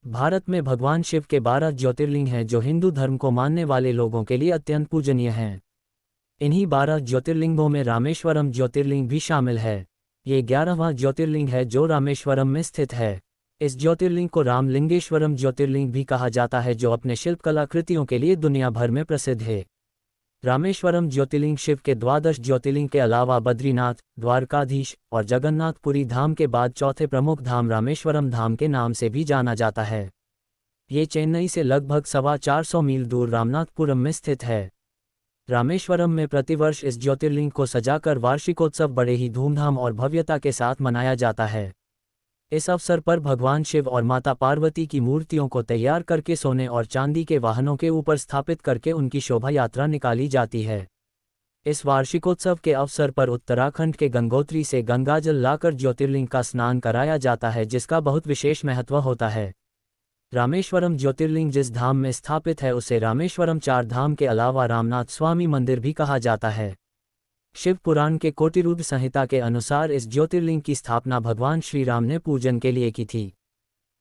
भारत में भगवान शिव के 12 ज्योतिर्लिंग हैं जो हिंदू धर्म को मानने वाले लोगों के लिए अत्यंत पूजनीय हैं। इन्हीं 12 ज्योतिर्लिंगों में रामेश्वरम ज्योतिर्लिंग भी शामिल है। ये 11वां ज्योतिर्लिंग है जो रामेश्वरम में स्थित है। इस ज्योतिर्लिंग को रामलिंगेश्वरम ज्योतिर्लिंग भी कहा जाता है जो अपने शिल्पकला कृतियों के लिए दुनिया भर में प्रसिद्ध है। रामेश्वरम ज्योतिर्लिंग शिव के द्वादश ज्योतिर्लिंग के अलावा बद्रीनाथ, द्वारकाधीश और जगन्नाथपुरी धाम के बाद चौथे प्रमुख धाम रामेश्वरम धाम के नाम से भी जाना जाता है। ये चेन्नई से लगभग 450 मील दूर रामनाथपुरम में स्थित है। रामेश्वरम में प्रतिवर्ष इस ज्योतिर्लिंग को सजाकर वार्षिकोत्सव बड़े ही धूमधाम और भव्यता के साथ मनाया जाता है। इस अवसर पर भगवान शिव और माता पार्वती की मूर्तियों को तैयार करके सोने और चांदी के वाहनों के ऊपर स्थापित करके उनकी शोभा यात्रा निकाली जाती है। इस वार्षिकोत्सव के अवसर पर उत्तराखंड के गंगोत्री से गंगाजल लाकर ज्योतिर्लिंग का स्नान कराया जाता है, जिसका बहुत विशेष महत्व होता है। रामेश्वरम ज्योतिर्लिंग जिस धाम में स्थापित है उसे रामेश्वरम चार धाम के अलावा रामनाथ स्वामी मंदिर भी कहा जाता है। शिव पुराण के कोटिरूद्र संहिता के अनुसार इस ज्योतिर्लिंग की स्थापना भगवान श्री राम ने पूजन के लिए की थी।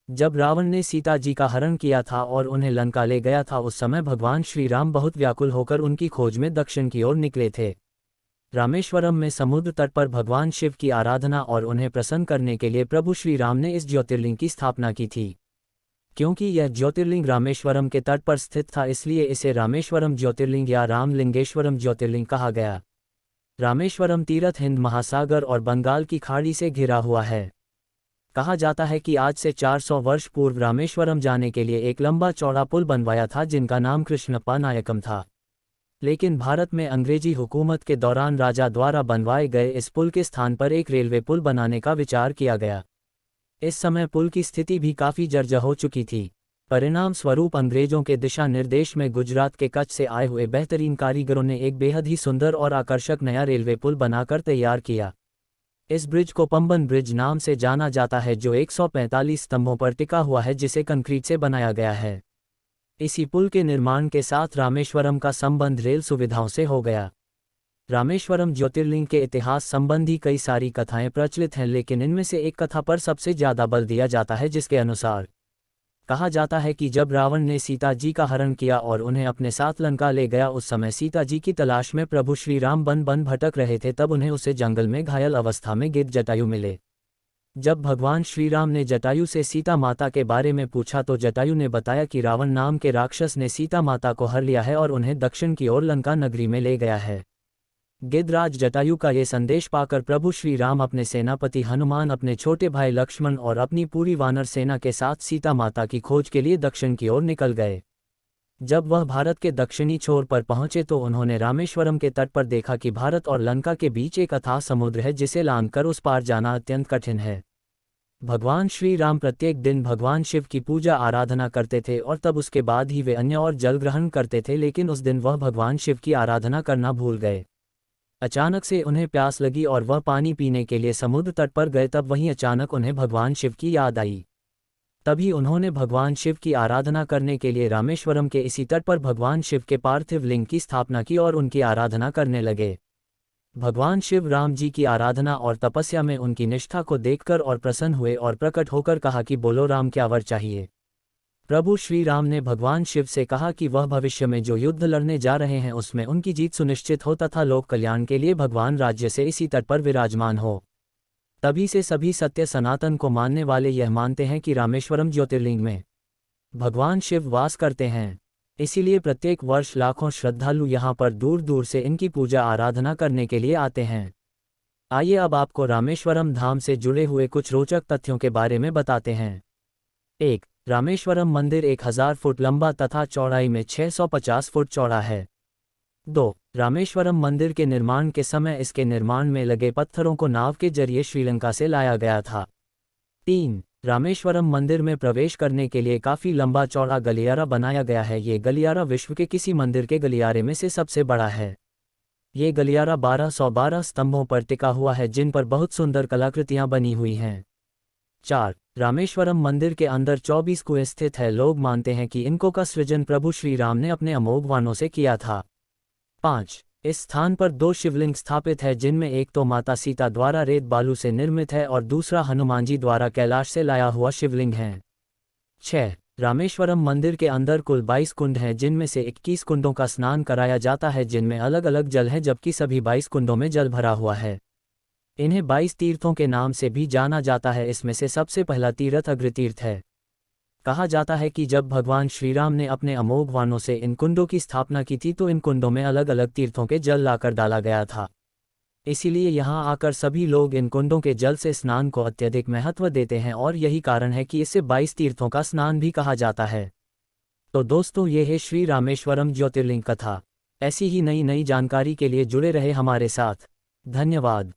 जब रावण ने सीता जी का हरण किया था और उन्हें लंका ले गया था, उस समय भगवान श्री राम बहुत व्याकुल होकर उनकी खोज में दक्षिण की ओर निकले थे। रामेश्वरम में समुद्र तट पर भगवान शिव की आराधना और उन्हें प्रसन्न करने के लिए प्रभु श्री राम ने इस ज्योतिर्लिंग की स्थापना की थी। क्योंकि यह ज्योतिर्लिंग रामेश्वरम के तट पर स्थित था, इसलिए इसे रामेश्वरम ज्योतिर्लिंग या रामलिंगेश्वरम ज्योतिर्लिंग कहा गया। रामेश्वरम तीर्थ हिंद महासागर और बंगाल की खाड़ी से घिरा हुआ है। कहा जाता है कि आज से 400 वर्ष पूर्व रामेश्वरम जाने के लिए एक लंबा चौड़ा पुल बनवाया था जिनका नाम कृष्णप्पा नायकम था। लेकिन भारत में अंग्रेजी हुकूमत के दौरान राजा द्वारा बनवाए गए इस पुल के स्थान पर एक रेलवे पुल बनाने का विचार किया गया। इस समय पुल की स्थिति भी काफ़ी जर्जर हो चुकी थी। परिणाम स्वरूप अंग्रेजों के दिशा निर्देश में गुजरात के कच्छ से आए हुए बेहतरीन कारीगरों ने एक बेहद ही सुंदर और आकर्षक नया रेलवे पुल बनाकर तैयार किया। इस ब्रिज को पंबन ब्रिज नाम से जाना जाता है जो 145 स्तंभों पर टिका हुआ है, जिसे कंक्रीट से बनाया गया है। इसी पुल के निर्माण के साथ रामेश्वरम का संबंध रेल सुविधाओं से हो गया। रामेश्वरम ज्योतिर्लिंग के इतिहास संबंधी कई सारी कथाएं प्रचलित हैं, लेकिन इनमें से एक कथा पर सबसे ज़्यादा बल दिया जाता है, जिसके अनुसार कहा जाता है कि जब रावण ने सीता जी का हरण किया और उन्हें अपने साथ लंका ले गया, उस समय सीता जी की तलाश में प्रभु श्री राम बन बन भटक रहे थे। तब उन्हें उसे जंगल में घायल अवस्था में गिद्ध जटायु मिले। जब भगवान श्री राम ने जटायु से सीता माता के बारे में पूछा तो जटायु ने बताया कि रावण नाम के राक्षस ने सीता माता को हर लिया है और उन्हें दक्षिण की ओर लंका नगरी में ले गया है। गिद्धराज जटायु का ये संदेश पाकर प्रभु श्री राम अपने सेनापति हनुमान, अपने छोटे भाई लक्ष्मण और अपनी पूरी वानर सेना के साथ सीता माता की खोज के लिए दक्षिण की ओर निकल गए। जब वह भारत के दक्षिणी छोर पर पहुंचे तो उन्होंने रामेश्वरम के तट पर देखा कि भारत और लंका के बीच एक अथाह समुद्र है, जिसे लांघकर उस पार जाना अत्यंत कठिन है। भगवान श्री राम प्रत्येक दिन भगवान शिव की पूजा आराधना करते थे और तब उसके बाद ही वे अन्न और जल ग्रहण करते थे, लेकिन उस दिन वह भगवान शिव की आराधना करना भूल गए। अचानक से उन्हें प्यास लगी और वह पानी पीने के लिए समुद्र तट पर गए। तब वहीं अचानक उन्हें भगवान शिव की याद आई। तभी उन्होंने भगवान शिव की आराधना करने के लिए रामेश्वरम के इसी तट पर भगवान शिव के पार्थिव लिंग की स्थापना की और उनकी आराधना करने लगे। भगवान शिव राम जी की आराधना और तपस्या में उनकी निष्ठा को देखकर और प्रसन्न हुए और प्रकट होकर कहा कि बोलो राम, क्या वर चाहिए। प्रभु श्री राम ने भगवान शिव से कहा कि वह भविष्य में जो युद्ध लड़ने जा रहे हैं उसमें उनकी जीत सुनिश्चित हो तथा लोक कल्याण के लिए भगवान राज्य से इसी तट पर विराजमान हो। तभी से सभी सत्य सनातन को मानने वाले यह मानते हैं कि रामेश्वरम ज्योतिर्लिंग में भगवान शिव वास करते हैं। इसीलिए प्रत्येक वर्ष लाखों श्रद्धालु यहाँ पर दूर दूर से इनकी पूजा आराधना करने के लिए आते हैं। आइए अब आपको रामेश्वरम धाम से जुड़े हुए कुछ रोचक तथ्यों के बारे में बताते हैं। 1. रामेश्वरम मंदिर 1000 फुट लंबा तथा चौड़ाई में 650 फुट चौड़ा है। 2. रामेश्वरम मंदिर के निर्माण के समय इसके निर्माण में लगे पत्थरों को नाव के जरिए श्रीलंका से लाया गया था। 3. रामेश्वरम मंदिर में प्रवेश करने के लिए काफ़ी लंबा चौड़ा गलियारा बनाया गया है। ये गलियारा विश्व के किसी मंदिर के गलियारे में से सबसे बड़ा है। ये गलियारा 1212 स्तंभों पर टिका हुआ है, जिन पर बहुत सुंदर कलाकृतियाँ बनी हुई हैं। 4. रामेश्वरम मंदिर के अंदर 24 कुएं स्थित है। लोग मानते हैं कि इनको का सृजन प्रभु श्री राम ने अपने अमोघ वाणों से किया था। 5. इस स्थान पर 2 शिवलिंग स्थापित है, जिनमें एक तो माता सीता द्वारा रेत बालू से निर्मित है और दूसरा हनुमान जी द्वारा कैलाश से लाया हुआ शिवलिंग है। 6. रामेश्वरम मंदिर के अंदर कुल 22 कुंड हैं, जिनमें से 21 कुंडों का स्नान कराया जाता है, जिनमें अलग अलग जल है, जबकि सभी 22 कुंडों में जल भरा हुआ है। इन्हें 22 तीर्थों के नाम से भी जाना जाता है। इसमें से सबसे पहला तीर्थ अग्रतीर्थ है। कहा जाता है कि जब भगवान श्रीराम ने अपने अमोघ वाणों से इन कुंडों की स्थापना की थी तो इन कुंडों में अलग अलग तीर्थों के जल लाकर डाला गया था। इसीलिए यहाँ आकर सभी लोग इन कुंडों के जल से स्नान को अत्यधिक महत्व देते हैं और यही कारण है कि इसे 22 तीर्थों का स्नान भी कहा जाता है। तो दोस्तों, ये है श्री रामेश्वरम ज्योतिर्लिंग कथा। ऐसी ही नई नई जानकारी के लिए जुड़े रहे हमारे साथ। धन्यवाद।